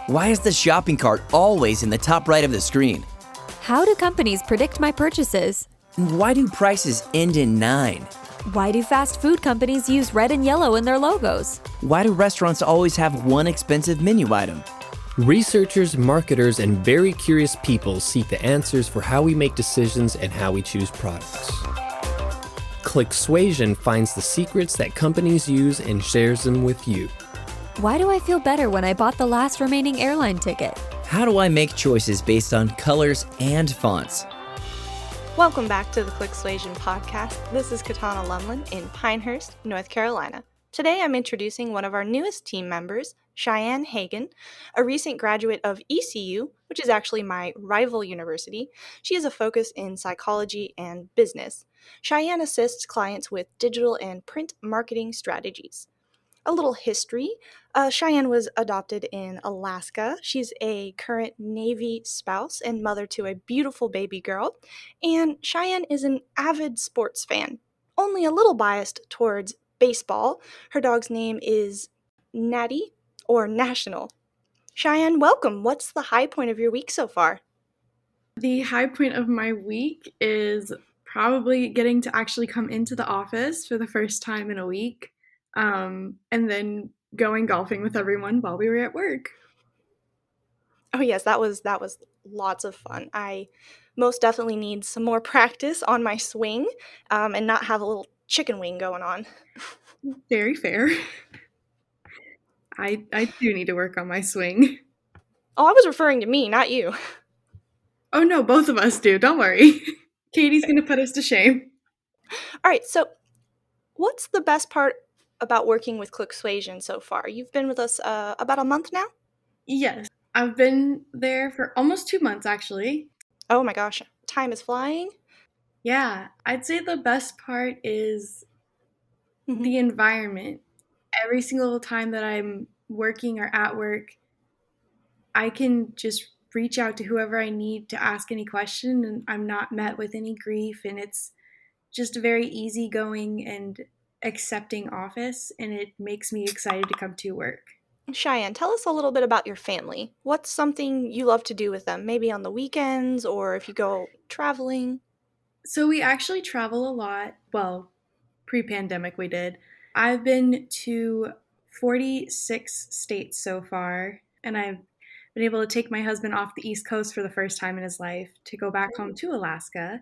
Why is the shopping cart always in the top right of the screen? How do companies predict my purchases? Why do prices end in 9? Why do fast food companies use red and yellow in their logos? Why do restaurants always have one expensive menu item? Researchers, marketers, and very curious people seek the answers for how we make decisions and how we choose products. Clicksuasion finds the secrets that companies use and shares them with you. Why do I feel better when I bought the last remaining airline ticket? How do I make choices based on colors and fonts? Welcome back to the Clicksuasion podcast. This is Katana Lemelin in Pinehurst, North Carolina. Today I'm introducing one of our newest team members, Shiann Hagan, a recent graduate of ECU, which is actually my rival university. She has a focus in psychology and business. Shiann assists clients with digital and print marketing strategies. A little history. Shiann was adopted in Alaska. She's a current Navy spouse and mother to a beautiful baby girl. And Shiann is an avid sports fan, only a little biased towards baseball. Her dog's name is Natty, or National. Shiann, welcome. What's the high point of your week so far? The high point of my week is probably getting to actually come into the office for the first time in a week. And then going golfing with everyone while we were at work. Oh yes, that was lots of fun. I most definitely need some more practice on my swing and not have a little chicken wing going on. Very fair. I do need to work on my swing. Oh, I was referring to me, not you. Oh no, both of us do. Don't worry. Katie's going to put us to shame. All right, so what's the best part about working with Clicksuasion so far? You've been with us about a month now? Yes. I've been there for almost 2 months, actually. Oh my gosh, time is flying. Yeah, I'd say the best part is the environment. Every single time that I'm working or at work, I can just reach out to whoever I need to ask any question, and I'm not met with any grief, and it's just a very easygoing and accepting office, and it makes me excited to come to work. Shiann, tell us a little bit about your family. What's something you love to do with them? Maybe on the weekends or if you go traveling? So we actually travel a lot. Well, pre-pandemic we did. I've been to 46 states so far, and I've been able to take my husband off the East Coast for the first time in his life to go back home to Alaska.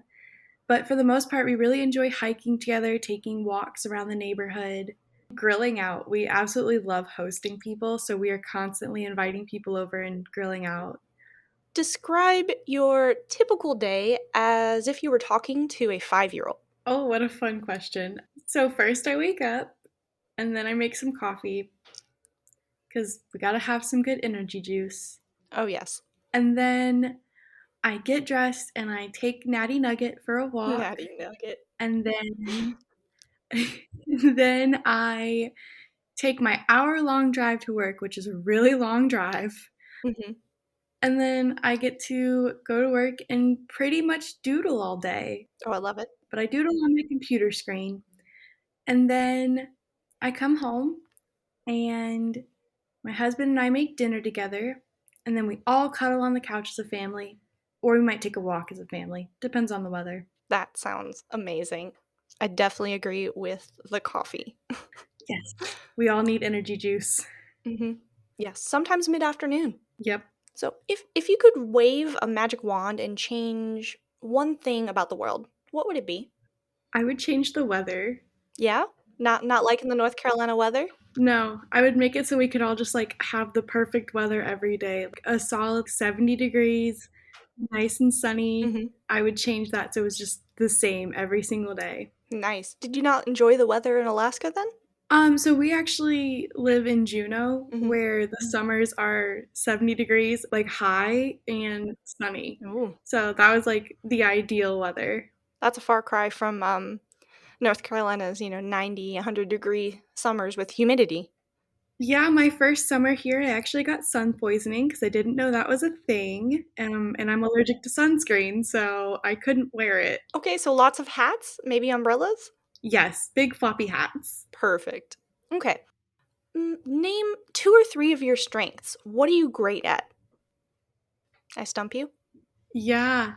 But for the most part, we really enjoy hiking together, taking walks around the neighborhood, grilling out. We absolutely love hosting people, so we are constantly inviting people over and grilling out. Describe your typical day as if you were talking to a 5-year-old. Oh, what a fun question. So first I wake up, and then I make some coffee, because we gotta have some good energy juice. Oh, yes. And then I get dressed and I take Natty Nugget for a walk. Natty Nugget. And then then I take my hour-long drive to work, which is a really long drive. Mm-hmm. And then I get to go to work and pretty much doodle all day. Oh, I love it. But I doodle on my computer screen. And then I come home and my husband and I make dinner together. And then we all cuddle on the couch as a family. Or we might take a walk as a family. Depends on the weather. That sounds amazing. I definitely agree with the coffee. Yes. We all need energy juice. Mm-hmm. Yes, sometimes mid-afternoon. Yep. So if you could wave a magic wand and change one thing about the world, what would it be? I would change the weather. Yeah? Not liking the North Carolina weather? No, I would make it so we could all just have the perfect weather every day. A solid 70 degrees, nice and sunny. Mm-hmm. I would change that so it was just the same every single day. Nice. Did you not enjoy the weather in Alaska then? So we actually live in Juneau, where the summers are 70 degrees, high and sunny. Ooh. So that was the ideal weather. That's a far cry from North Carolina's, 90, 100 degree summers with humidity. Yeah, my first summer here, I actually got sun poisoning because I didn't know that was a thing, and I'm allergic to sunscreen, so I couldn't wear it. Okay, so lots of hats, maybe umbrellas? Yes, big floppy hats. Perfect. Okay. Name 2 or 3 of your strengths. What are you great at? I stump you? Yeah.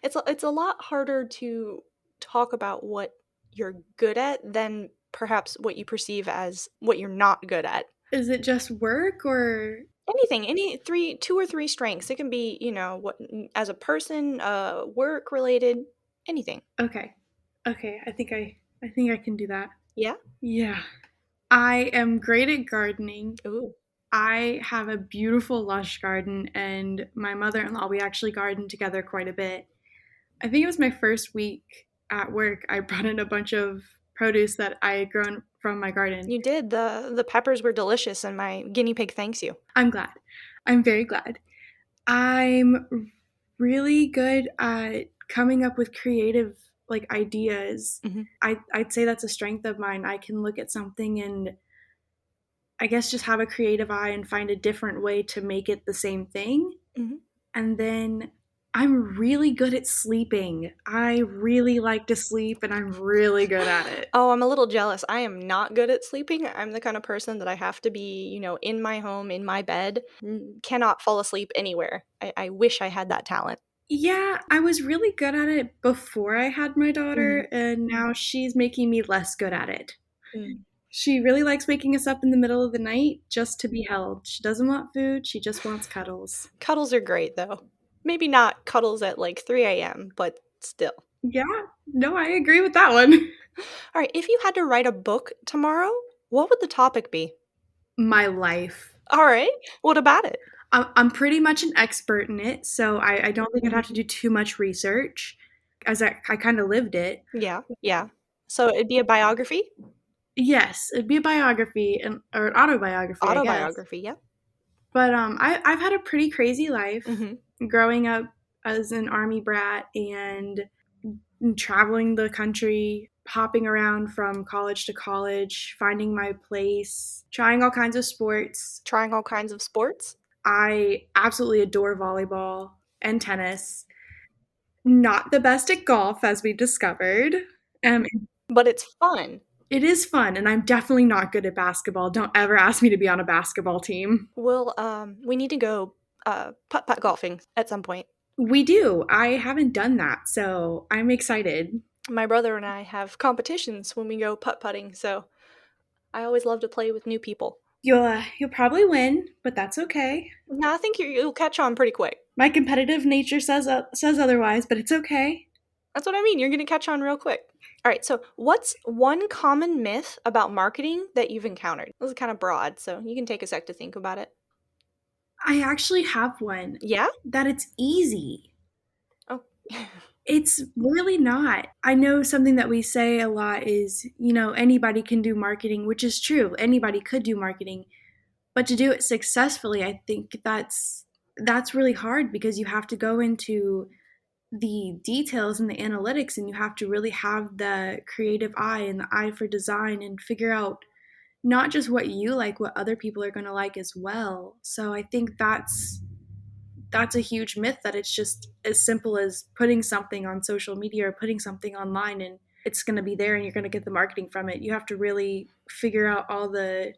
It's a lot harder to talk about what you're good at than perhaps what you perceive as what you're not good at. Is it just work or Anything, any 2 or 3 strengths. It can be, what as a person, work related, anything. okay? Okay, I think I can do that. Yeah? Yeah. I am great at gardening. Ooh. I have a beautiful lush garden, and my mother-in-law, we actually garden together quite a bit. I think it was my first week at work. I brought in a bunch of produce that I had grown from my garden. You did. The peppers were delicious and my guinea pig thanks you. I'm glad. I'm very glad. I'm really good at coming up with creative ideas. Mhm. I'd say that's a strength of mine. I can look at something and I guess just have a creative eye and find a different way to make it the same thing. Mhm. And then I'm really good at sleeping. I really like to sleep and I'm really good at it. Oh, I'm a little jealous. I am not good at sleeping. I'm the kind of person that I have to be, in my home, in my bed, cannot fall asleep anywhere. I wish I had that talent. Yeah, I was really good at it before I had my daughter, and now she's making me less good at it. Mm. She really likes waking us up in the middle of the night just to be held. She doesn't want food, she just wants cuddles. Cuddles are great, though. Maybe not cuddles at like 3 a.m., but still. Yeah, no, I agree with that one. All right, if you had to write a book tomorrow, what would the topic be? My life. All right, what about it? I'm pretty much an expert in it, so I don't think I'd have to do too much research, as I kind of lived it. Yeah. So it'd be a biography? Yes, it'd be a biography or an autobiography, I guess. Autobiography, yeah. But I've had a pretty crazy life Mm-hmm. growing up as an army brat and traveling the country, hopping around from college to college, finding my place, trying all kinds of sports. Trying all kinds of sports? I absolutely adore volleyball and tennis. Not the best at golf, as we discovered. Um, But it's fun. it is fun, and I'm definitely not good at basketball. Don't ever ask me to be on a basketball team. We need to go putt-putt golfing at some point. We do. I haven't done that, so I'm excited. My brother and I have competitions when we go putt-putting, so I always love to play with new people. You'll probably win, but that's okay. No, I think you'll catch on pretty quick. My competitive nature says otherwise, but it's okay. That's what I mean. You're going to catch on real quick. All right, so what's one common myth about marketing that you've encountered? This is kind of broad, so you can take a sec to think about it. I actually have one. Yeah? That it's easy. Oh. It's really not. I know something that we say a lot is, anybody can do marketing, which is true. Anybody could do marketing. But to do it successfully, I think that's really hard because you have to go into the details and the analytics and you have to really have the creative eye and the eye for design and figure out not just what you like, what other people are going to like as well. So I think that's a huge myth that it's just as simple as putting something on social media or putting something online and it's going to be there and you're going to get the marketing from it. You have to really figure out all the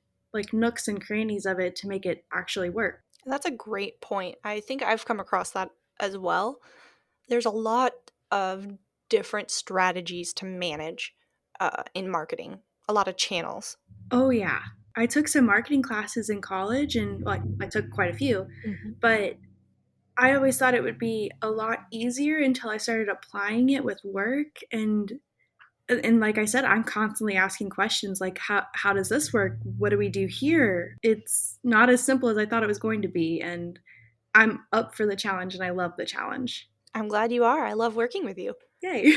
nooks and crannies of it to make it actually work. That's a great point. I think I've come across that as well. There's a lot of different strategies to manage in marketing, a lot of channels. Oh, yeah. I took some marketing classes in college and I took quite a few, but I always thought it would be a lot easier until I started applying it with work and like I said, I'm constantly asking questions like how does this work? What do we do here? It's not as simple as I thought it was going to be and I'm up for the challenge and I love the challenge. I'm glad you are. I love working with you. Yay.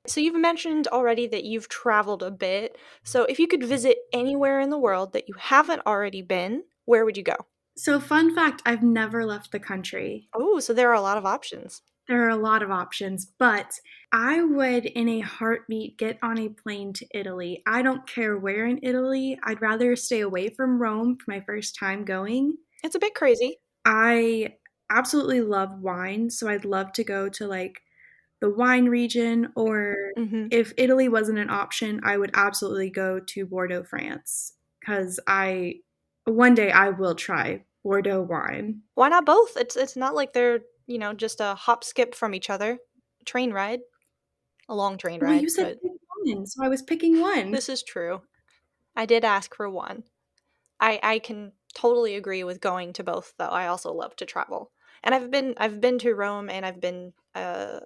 So you've mentioned already that you've traveled a bit. So if you could visit anywhere in the world that you haven't already been, where would you go? So fun fact, I've never left the country. Oh, so there are a lot of options. There are a lot of options, but I would in a heartbeat get on a plane to Italy. I don't care where in Italy. I'd rather stay away from Rome for my first time going. It's a bit crazy. I absolutely love wine, so I'd love to go to the wine region, or Mm-hmm. if Italy wasn't an option, I would absolutely go to Bordeaux, France, because one day I will try Bordeaux wine. Why not both? It's not like they're, just a hop skip from each other. Train ride, a long train Well, you ride, said but pick one, so I was picking one. this is true. I did ask for one. I can totally agree with going to both though. I also love to travel. And I've been to Rome, and I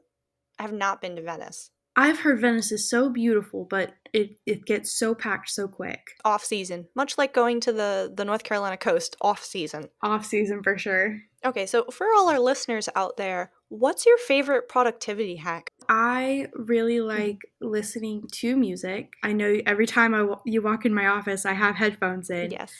have not been to Venice. I've heard Venice is so beautiful, but it gets so packed so quick. Off season, much like going to the North Carolina coast off season. Off season for sure. Okay, so for all our listeners out there, what's your favorite productivity hack? I really like listening to music. I know every time you walk in my office, I have headphones in. Yes.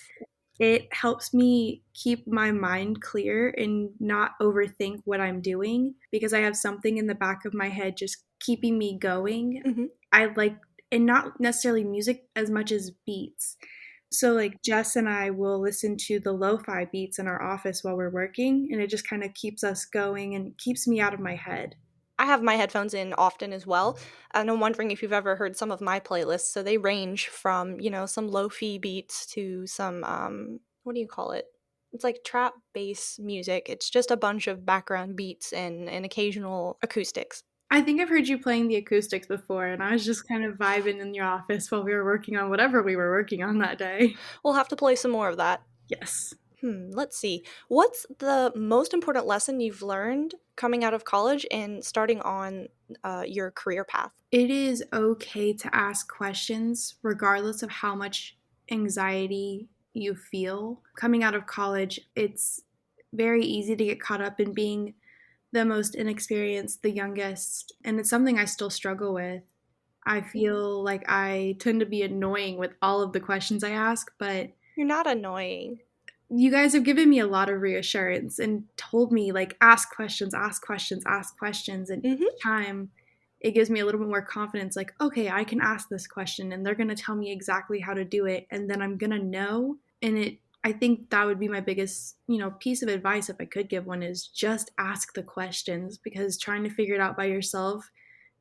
It helps me keep my mind clear and not overthink what I'm doing because I have something in the back of my head just keeping me going. Mm-hmm. I like, and not necessarily music as much as beats. So, like, Jess and I will listen to the lo-fi beats in our office while we're working, and it just kind of keeps us going and keeps me out of my head. I have my headphones in often as well, and I'm wondering if you've ever heard some of my playlists. So they range from, some lo-fi beats to some, what do you call it? It's like trap bass music. It's just a bunch of background beats and occasional acoustics. I think I've heard you playing the acoustics before, and I was just kind of vibing in your office while we were working on whatever we were working on that day. We'll have to play some more of that. Yes. Let's see. What's the most important lesson you've learned coming out of college and starting on your career path? It is okay to ask questions regardless of how much anxiety you feel. Coming out of college, it's very easy to get caught up in being the most inexperienced, the youngest, and it's something I still struggle with. I feel like I tend to be annoying with all of the questions I ask, but You're not annoying. you guys have given me a lot of reassurance and told me, like, ask questions, ask questions, ask questions. And each time it gives me a little bit more confidence, like, okay, I can ask this question and they're going to tell me exactly how to do it. And then I'm going to know. And I think that would be my biggest, piece of advice if I could give one is just ask the questions because trying to figure it out by yourself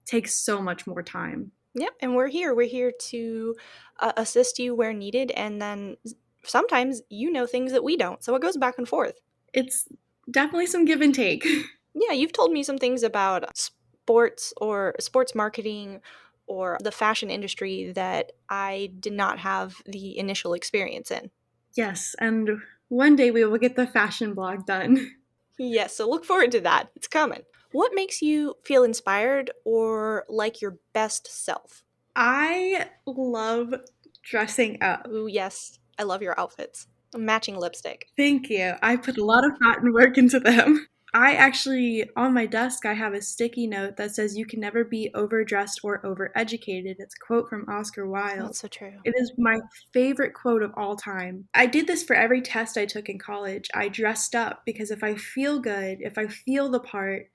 takes so much more time. Yeah, and we're here. We're here to assist you where needed, and then sometimes you know things that we don't, so it goes back and forth. It's definitely some give and take. Yeah, you've told me some things about sports or sports marketing or the fashion industry that I did not have the initial experience in. Yes, and one day we will get the fashion blog done. Yes, so look forward to that. It's coming. What makes you feel inspired or like your best self? I love dressing up. Ooh, yes. I love your outfits. Matching lipstick. Thank you. I put a lot of thought and work into them. I actually, on my desk, I have a sticky note that says you can never be overdressed or overeducated. It's a quote from Oscar Wilde. That's so true. It is my favorite quote of all time. I did this for every test I took in college. I dressed up because if I feel good, if I feel the part,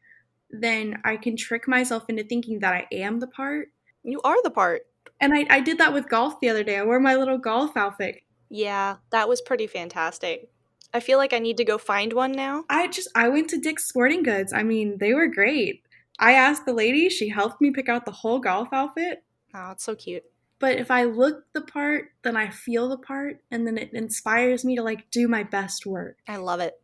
then I can trick myself into thinking that I am the part. You are the part. And I did that with golf the other day. I wore my little golf outfit. Yeah, that was pretty fantastic. I feel like I need to go find one now. I went to Dick's Sporting Goods. I mean, they were great. I asked the lady, she helped me pick out the whole golf outfit. Oh, it's so cute. But if I look the part, then I feel the part, and then it inspires me to do my best work. I love it.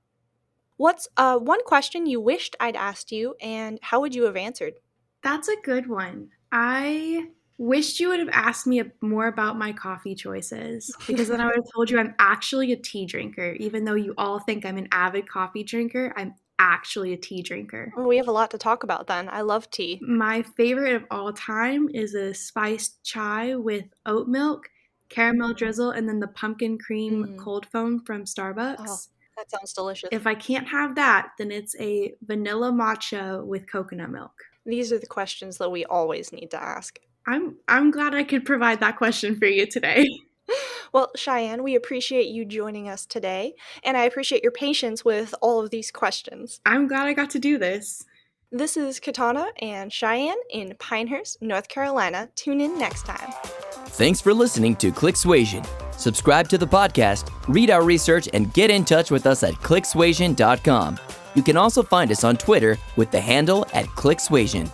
What's one question you wished I'd asked you, and how would you have answered? That's a good one. I wished you would have asked me more about my coffee choices because then I would have told you I'm actually a tea drinker. Even though you all think I'm an avid coffee drinker, I'm actually a tea drinker. Well, we have a lot to talk about then. I love tea. My favorite of all time is a spiced chai with oat milk, caramel drizzle, and then the pumpkin cream cold foam from Starbucks. Oh, that sounds delicious. If I can't have that, then it's a vanilla matcha with coconut milk. These are the questions that we always need to ask. I'm glad I could provide that question for you today. Well, Shiann, we appreciate you joining us today, and I appreciate your patience with all of these questions. I'm glad I got to do this. This is Katana and Shiann in Pinehurst, North Carolina. Tune in next time. Thanks for listening to Clicksuasion. Subscribe to the podcast, read our research, and get in touch with us at clicksuasion.com. You can also find us on Twitter with the handle @Clicksuasion.